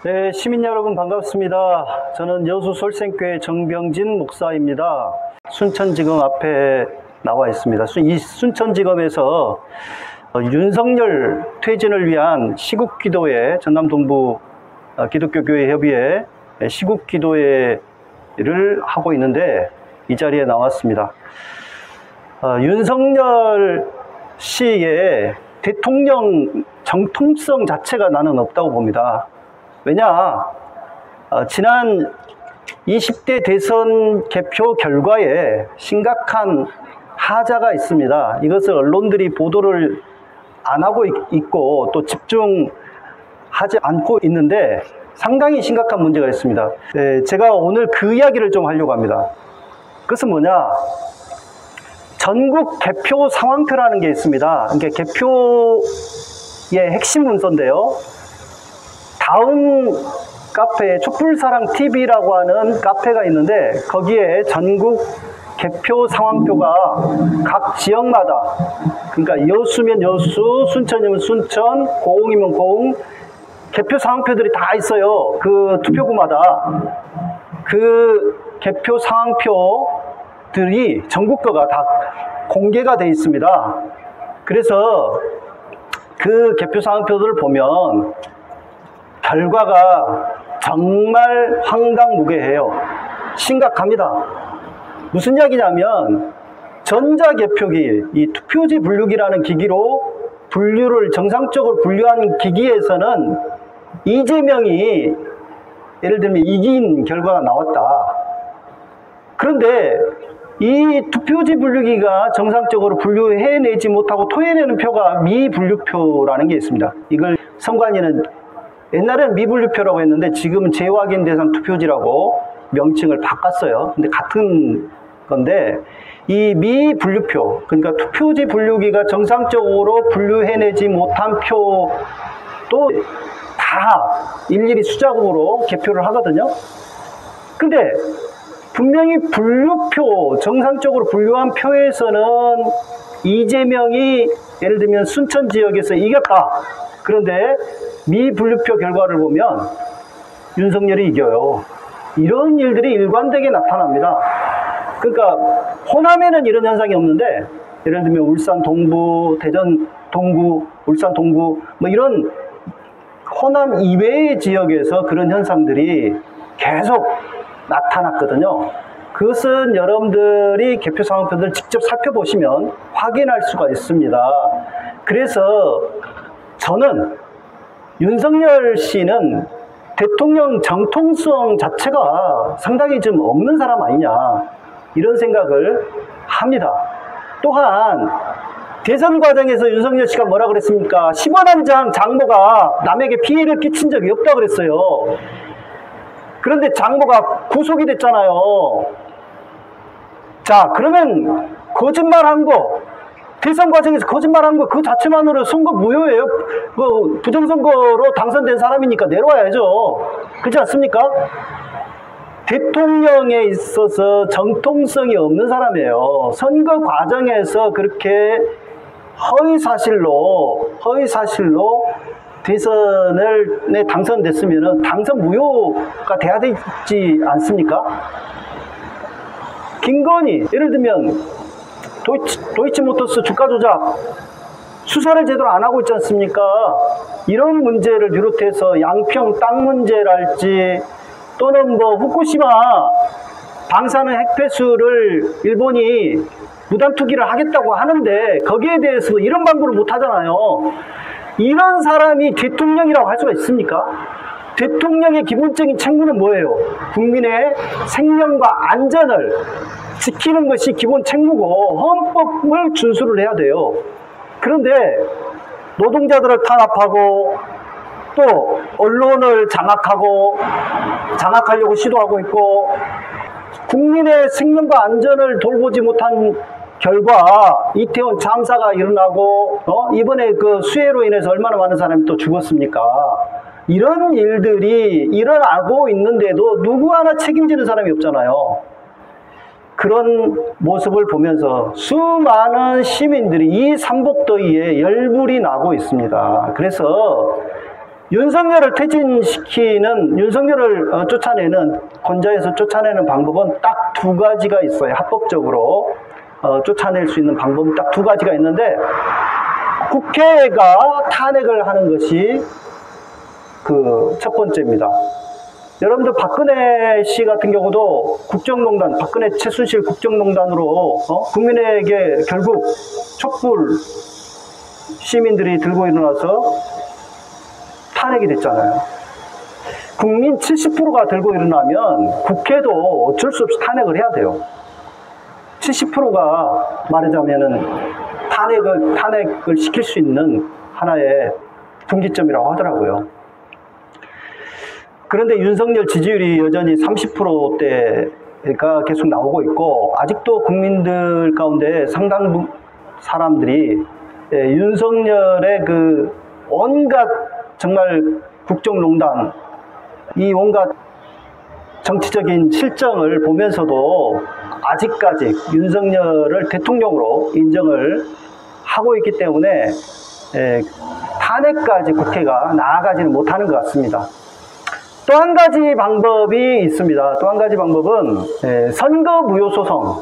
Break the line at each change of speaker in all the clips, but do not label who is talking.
네, 시민 여러분 반갑습니다. 저는 여수 솔생교회 정병진 목사입니다. 순천지검 앞에 나와 있습니다. 이 순천지검에서 윤석열 퇴진을 위한 시국기도회, 전남 동부 기독교교회 협의회 시국기도회를 하고 있는데 이 자리에 나왔습니다. 윤석열 씨의 대통령 정통성 자체가 나는 없다고 봅니다. 왜냐, 지난 20대 대선 개표 결과에 심각한 하자가 있습니다. 이것을 언론들이 보도를 안 하고 있고 또 집중하지 않고 있는데 상당히 심각한 문제가 있습니다. 네, 제가 오늘 그 이야기를 좀 하려고 합니다. 그것은 뭐냐, 전국 개표 상황표라는 게 있습니다. 그러니까 개표의 핵심 문서인데요. 다음 카페에 촛불사랑TV라고 하는 카페가 있는데 거기에 전국 개표 상황표가 각 지역마다, 그러니까 여수면 여수, 순천이면 순천, 고흥이면 고흥 개표 상황표들이 다 있어요. 그 투표구마다 그 개표 상황표들이 전국 거가 다 공개가 되어 있습니다. 그래서 그 개표 상황표들을 보면 결과가 정말 황당무계해요. 심각합니다. 무슨 이야기냐면 전자개표기, 이 투표지 분류기라는 기기로 분류를 정상적으로 분류한 기기에서는 이재명이 예를 들면 이긴 결과가 나왔다. 그런데 이 투표지 분류기가 정상적으로 분류해내지 못하고 토해내는 표가 미분류표라는 게 있습니다. 이걸 선관위는 옛날에는 미분류표라고 했는데 지금은 재확인 대상 투표지라고 명칭을 바꿨어요. 근데 같은 건데 이 미분류표, 그러니까 투표지 분류기가 정상적으로 분류해내지 못한 표도 다 일일이 수작업으로 개표를 하거든요. 근데 분명히 분류표, 정상적으로 분류한 표에서는 이재명이 예를 들면 순천 지역에서 이겼다. 그런데 미분류표 결과를 보면 윤석열이 이겨요. 이런 일들이 일관되게 나타납니다. 그러니까 호남에는 이런 현상이 없는데 예를 들면 울산 동부, 대전 동구, 울산 동구 뭐 이런 호남 이외의 지역에서 그런 현상들이 계속 나타났거든요. 그것은 여러분들이 개표 상황표들을 직접 살펴보시면 확인할 수가 있습니다. 그래서 저는 윤석열 씨는 대통령 정통성 자체가 상당히 좀 없는 사람 아니냐, 이런 생각을 합니다. 또한 대선 과정에서 윤석열 씨가 뭐라 그랬습니까? 10원 한 장 장모가 남에게 피해를 끼친 적이 없다고 그랬어요. 그런데 장모가 구속이 됐잖아요. 자, 그러면 거짓말한 거, 대선 과정에서 거짓말한 거 그 자체만으로 선거 무효예요. 그 부정선거로 당선된 사람이니까 내려와야죠. 그렇지 않습니까? 대통령에 있어서 정통성이 없는 사람이에요. 선거 과정에서 그렇게 허위사실로 대선에 당선됐으면 당선 무효가 돼야 되지 않습니까? 김건희, 예를 들면 도이치모터스 주가 조작 수사를 제대로 안 하고 있지 않습니까? 이런 문제를 비롯해서 양평 땅 문제랄지 또는 뭐 후쿠시마 방사능 핵폐수를 일본이 무단 투기를 하겠다고 하는데 거기에 대해서 이런 방구를 못 하잖아요. 이런 사람이 대통령이라고 할 수가 있습니까? 대통령의 기본적인 책무는 뭐예요? 국민의 생명과 안전을 지키는 것이 기본 책무고 헌법을 준수를 해야 돼요. 그런데 노동자들을 탄압하고 또 언론을 장악하려고 시도하고 있고 국민의 생명과 안전을 돌보지 못한 결과 이태원 참사가 일어나고 이번에 그 수해로 인해서 얼마나 많은 사람이 또 죽었습니까? 이런 일들이 일어나고 있는데도 누구 하나 책임지는 사람이 없잖아요. 그런 모습을 보면서 수많은 시민들이 이 삼복더위에 열불이 나고 있습니다. 그래서 윤석열을 퇴진시키는, 윤석열을 쫓아내는, 건자에서 쫓아내는 방법은 딱 두 가지가 있어요. 합법적으로 쫓아낼 수 있는 방법은 딱 두 가지가 있는데, 국회가 탄핵을 하는 것이 그 첫 번째입니다. 여러분들 박근혜 씨 같은 경우도 국정농단, 박근혜 최순실 국정농단으로 국민에게 결국 촛불 시민들이 들고 일어나서 탄핵이 됐잖아요. 국민 70%가 들고 일어나면 국회도 어쩔 수 없이 탄핵을 해야 돼요. 70%가 말하자면은 탄핵을 시킬 수 있는 하나의 분기점이라고 하더라고요. 그런데 윤석열 지지율이 여전히 30%대가 계속 나오고 있고, 아직도 국민들 가운데 상당 사람들이 윤석열의 그 온갖 정말 국정농단, 이 온갖 정치적인 실정을 보면서도 아직까지 윤석열을 대통령으로 인정을 하고 있기 때문에 탄핵까지 국회가 나아가지는 못하는 것 같습니다. 또 한 가지 방법이 있습니다. 또 한 가지 방법은 선거 무효소송,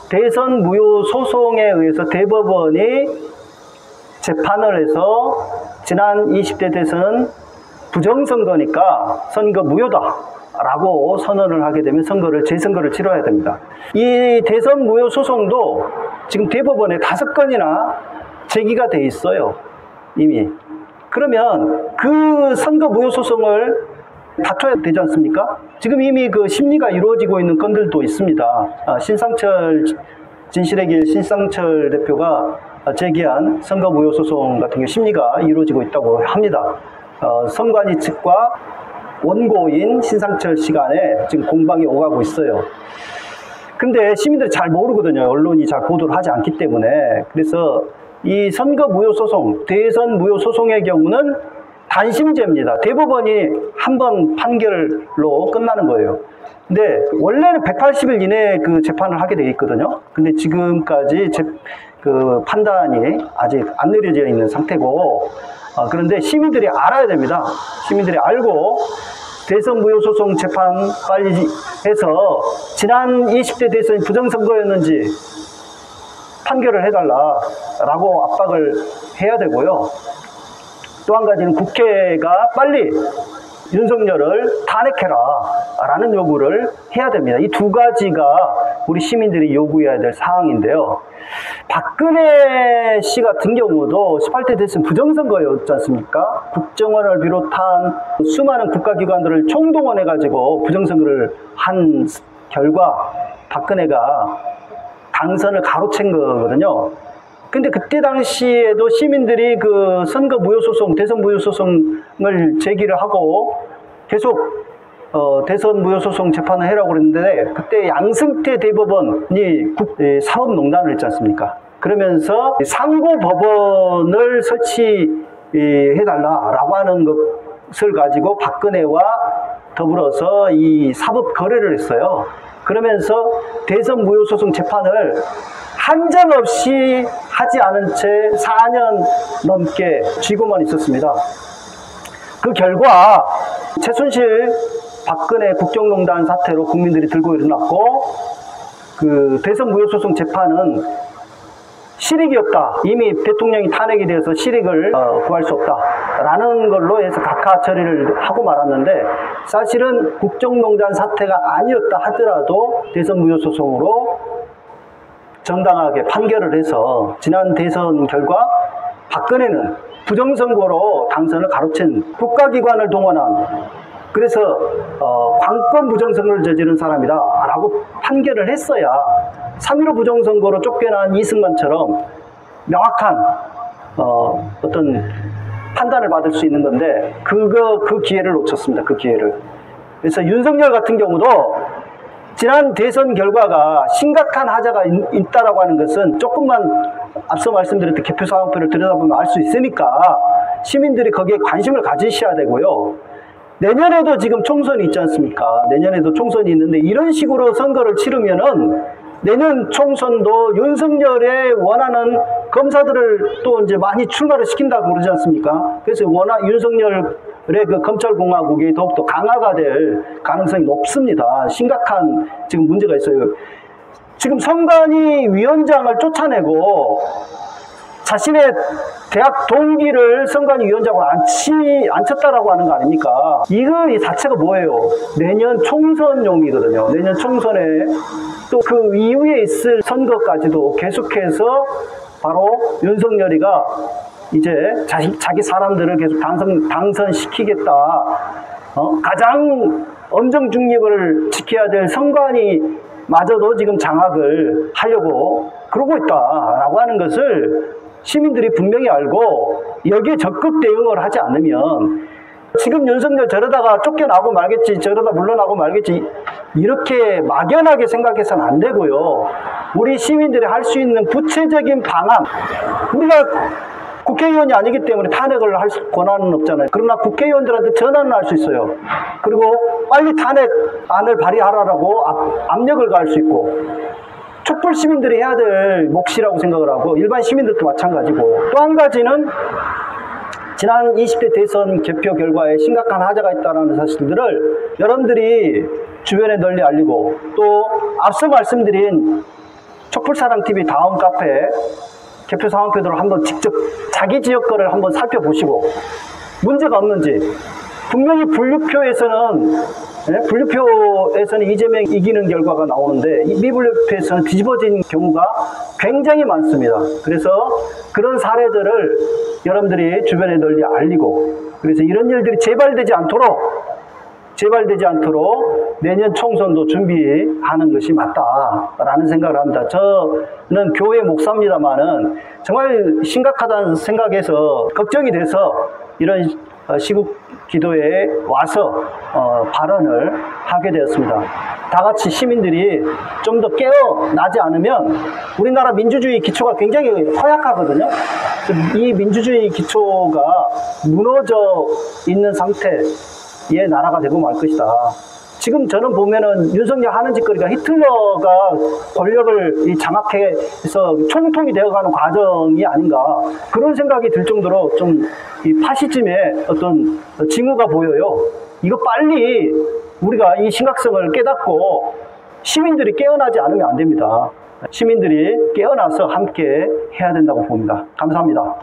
대선 무효소송에 의해서 대법원이 재판을 해서 지난 20대 대선은 부정선거니까 선거 무효다 라고 선언을 하게 되면 재선거를 치러야 됩니다. 이 대선 무효 소송도 지금 대법원에 5건이나 제기가 돼 있어요. 이미. 그러면 그 선거 무효 소송을 다퉈야 되지 않습니까? 지금 이미 그 심리가 이루어지고 있는 건들도 있습니다. 진실의 길 신상철 대표가 제기한 선거 무효 소송 같은 경우 심리가 이루어지고 있다고 합니다. 선관위 측과 원고인 신상철 씨간에 지금 공방이 오가고 있어요. 근데 시민들이 잘 모르거든요. 언론이 잘 보도를 하지 않기 때문에. 그래서 이 선거 무효 소송, 대선 무효 소송의 경우는 단심제입니다. 대법원이 한 번 판결로 끝나는 거예요. 근데 원래는 180일 이내에 그 재판을 하게 되어 있거든요. 근데 지금까지 그 판단이 아직 안 내려져 있는 상태고, 그런데 시민들이 알아야 됩니다. 시민들이 알고 대선 무효소송 재판 빨리 해서 지난 20대 대선이 부정선거였는지 판결을 해달라라고 압박을 해야 되고요. 또 한 가지는 국회가 빨리 윤석열을 탄핵해라 라는 요구를 해야 됩니다. 이 두 가지가 우리 시민들이 요구해야 될 사항인데요. 박근혜 씨 같은 경우도 18대 대선 부정선거였지 않습니까? 국정원을 비롯한 수많은 국가기관들을 총동원해가지고 부정선거를 한 결과 박근혜가 당선을 가로챈 거거든요. 근데 그때 당시에도 시민들이 그 선거 무효소송, 대선 무효소송을 제기를 하고 계속 대선 무효소송 재판을 해라고 그랬는데, 그때 양승태 대법원이 사법농단을 했지 않습니까? 그러면서 상고법원을 설치해달라라고 하는 것을 가지고 박근혜와 더불어서 이 사법 거래를 했어요. 그러면서 대선 무효소송 재판을 한 점 없이 하지 않은 채 4년 넘게 쥐고만 있었습니다. 그 결과 최순실 박근혜 국정농단 사태로 국민들이 들고 일어났고, 그 대선 무효소송 재판은 실익이 없다. 이미 대통령이 탄핵이 되어서 실익을 구할 수 없다라는 걸로 해서 각하 처리를 하고 말았는데, 사실은 국정농단 사태가 아니었다 하더라도 대선 무효소송으로 정당하게 판결을 해서 지난 대선 결과 박근혜는 부정선거로 당선을 가로챈 국가기관을 동원한, 그래서 관권 부정선거를 저지른 사람이다 라고 판결을 했어야 3.15 부정선거로 쫓겨난 이승만처럼 명확한 어떤 판단을 받을 수 있는 건데, 그 기회를 놓쳤습니다. 그 기회를. 그래서 윤석열 같은 경우도 지난 대선 결과가 심각한 하자가 있다라고 하는 것은 조금만 앞서 말씀드렸던 개표사항표를 들여다보면 알 수 있으니까 시민들이 거기에 관심을 가지셔야 되고요. 내년에도 지금 총선이 있지 않습니까? 내년에도 총선이 있는데 이런 식으로 선거를 치르면은 내년 총선도 윤석열의 원하는 검사들을 또 이제 많이 출마를 시킨다고 그러지 않습니까? 그래서 윤석열 그 검찰공화국이 더욱더 강화가 될 가능성이 높습니다. 심각한 지금 문제가 있어요. 지금 선관위 위원장을 쫓아내고 자신의 대학 동기를 선관위 위원장으로 앉혔다라고 하는 거 아닙니까? 이거 이 자체가 뭐예요? 내년 총선용이거든요. 내년 총선에 또 그 이후에 있을 선거까지도 계속해서 바로 윤석열이가 이제 자기 사람들을 계속 당선시키겠다. 가장 엄정 중립을 지켜야 될 선관위 마저도 지금 장악을 하려고 그러고 있다라고 하는 것을 시민들이 분명히 알고 여기에 적극 대응을 하지 않으면 지금 윤석열 저러다가 쫓겨나고 말겠지, 저러다 물러나고 말겠지, 이렇게 막연하게 생각해서는 안 되고요. 우리 시민들이 할 수 있는 구체적인 방안, 우리가 국회의원이 아니기 때문에 탄핵을 할 권한은 없잖아요. 그러나 국회의원들한테 전화는 할 수 있어요. 그리고 빨리 탄핵안을 발의하라고 압력을 가할 수 있고, 촛불 시민들이 해야 될 몫이라고 생각을 하고, 일반 시민들도 마찬가지고, 또 한 가지는 지난 20대 대선 개표 결과에 심각한 하자가 있다는 사실들을 여러분들이 주변에 널리 알리고, 또 앞서 말씀드린 촛불사랑TV 다음 카페 개표 상황표들을 한번 직접 자기 지역 거를 한번 살펴보시고 문제가 없는지, 분명히 분류표에서는 이재명이 이기는 결과가 나오는데 미분류표에서는 뒤집어진 경우가 굉장히 많습니다. 그래서 그런 사례들을 여러분들이 주변에 널리 알리고, 그래서 이런 일들이 재발되지 않도록 내년 총선도 준비하는 것이 맞다라는 생각을 합니다. 저는 교회 목사입니다만은 정말 심각하다는 생각에서 걱정이 돼서 이런 시국 기도에 와서 발언을 하게 되었습니다. 다 같이 시민들이 좀 더 깨어나지 않으면 우리나라 민주주의 기초가 굉장히 허약하거든요. 이 민주주의 기초가 무너져 있는 상태의 나라가 되고 말 것이다. 지금 저는 보면은 윤석열 하는 짓거리가 히틀러가 권력을 장악해서 총통이 되어가는 과정이 아닌가, 그런 생각이 들 정도로 좀 이 파시즘의 어떤 징후가 보여요. 이거 빨리 우리가 이 심각성을 깨닫고 시민들이 깨어나지 않으면 안 됩니다. 시민들이 깨어나서 함께 해야 된다고 봅니다. 감사합니다.